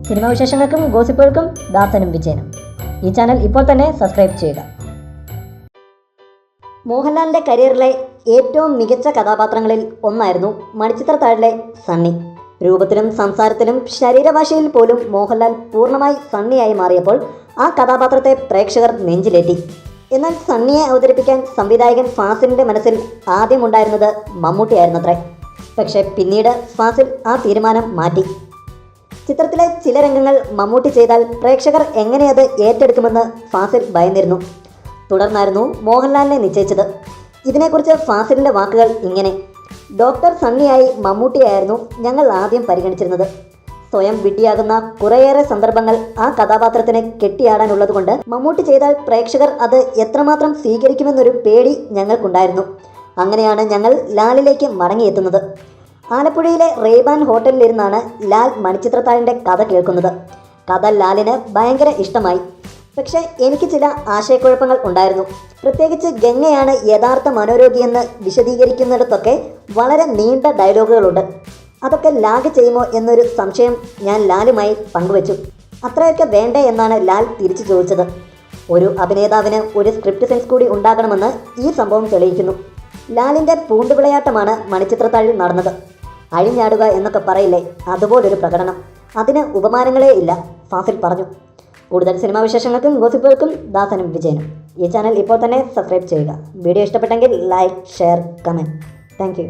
Cinema വിശേഷങ്ങൾക്കും ഗോസിപ്പുകൾക്കും ദാസനും വിജയനും. ഈ channel ഇപ്പോൾ തന്നെ സബ്സ്ക്രൈബ് ചെയ്യുക. മോഹൻലാലിൻ്റെ കരിയറിലെ ഏറ്റവും മികച്ച കഥാപാത്രങ്ങളിൽ ഒന്നായിരുന്നു മണിച്ചിത്രത്താഴിലെ സണ്ണി. രൂപത്തിലും സംസാരത്തിലും ശരീരഭാഷയിൽ പോലും മോഹൻലാൽ പൂർണ്ണമായി സണ്ണിയായി മാറിയപ്പോൾ ആ കഥാപാത്രത്തെ പ്രേക്ഷകർ നെഞ്ചിലേറ്റി. എന്നാൽ സണ്ണിയെ അവതരിപ്പിക്കാൻ സംവിധായകൻ ഫാസിലിൻ്റെ മനസ്സിൽ ആദ്യമുണ്ടായിരുന്നത് മമ്മൂട്ടിയായിരുന്നത്രേ. പക്ഷേ പിന്നീട് ഫാസിൽ ആ തീരുമാനം മാറ്റി. ചിത്രത്തിലെ ചില രംഗങ്ങൾ മമ്മൂട്ടി ചെയ്താൽ പ്രേക്ഷകർ എങ്ങനെ അത് ഏറ്റെടുക്കുമെന്ന് ഫാസിൽ ഭയന്നിരുന്നു. തുടർന്നായിരുന്നു മോഹൻലാലിനെ നിശ്ചയിച്ചത്. ഇതിനെക്കുറിച്ച് ഫാസിലിൻ്റെ വാക്കുകൾ ഇങ്ങനെ: ഡോക്ടർ സണ്ണിയായി മമ്മൂട്ടിയായിരുന്നു ഞങ്ങൾ ആദ്യം പരിഗണിച്ചിരുന്നത്. സ്വയം വിഡ്ഢിയാകുന്ന കുറേയേറെ സന്ദർഭങ്ങൾ ആ കഥാപാത്രത്തിന് കെട്ടിയാടാനുള്ളതുകൊണ്ട് മമ്മൂട്ടി ചെയ്താൽ പ്രേക്ഷകർ അത് എത്രമാത്രം സ്വീകരിക്കുമെന്നൊരു പേടി ഞങ്ങൾക്കുണ്ടായിരുന്നു. അങ്ങനെയാണ് ഞങ്ങൾ ലാലിലേക്ക് മടങ്ങിയെത്തുന്നത്. ആലപ്പുഴയിലെ റേബാൻ ഹോട്ടലിലിരുന്നാണ് ലാൽ മണിച്ചിത്രത്താഴിൻ്റെ കഥ കേൾക്കുന്നത്. കഥ ലാലിന് ഭയങ്കര ഇഷ്ടമായി. പക്ഷേ എനിക്ക് ചില ആശയക്കുഴപ്പങ്ങൾ ഉണ്ടായിരുന്നു. പ്രത്യേകിച്ച് ഗംഗയാണ് യഥാർത്ഥ മനോരോഗിയെന്ന് വിശദീകരിക്കുന്നിടത്തൊക്കെ വളരെ നീണ്ട ഡയലോഗുകളുണ്ട്. അതൊക്കെ ലാഗ് ചെയ്യുമോ എന്നൊരു സംശയം ഞാൻ ലാലുമായി പങ്കുവച്ചു. അത്രയൊക്കെ വേണ്ടേ എന്നാണ് ലാൽ തിരിച്ചു ചോദിച്ചത്. ഒരു അഭിനേതാവിന് ഒരു സ്ക്രിപ്റ്റ് സെൻസ് കൂടി ഉണ്ടാകണമെന്ന് ഈ സംഭവം തെളിയിക്കുന്നു. ലാലിൻ്റെ പൂണ്ടുവിളയാട്ടമാണ് മണിച്ചിത്രത്താഴിൽ നടന്നത്. അഴിഞ്ഞാടുക എന്നൊക്കെ പറയില്ലേ, അതുപോലൊരു പ്രകടനം. അതിന് ഉപമാനങ്ങളേ ഇല്ല, ഫാസിൽ പറഞ്ഞു. കൂടുതൽ സിനിമാ വിശേഷങ്ങൾക്കും ഗോസിപ്പുകൾക്കും ദാസനും വിജയനും. ഈ ചാനൽ ഇപ്പോൾ തന്നെ സബ്സ്ക്രൈബ് ചെയ്യുക. വീഡിയോ ഇഷ്ടപ്പെട്ടെങ്കിൽ like, share, comment. Thank you.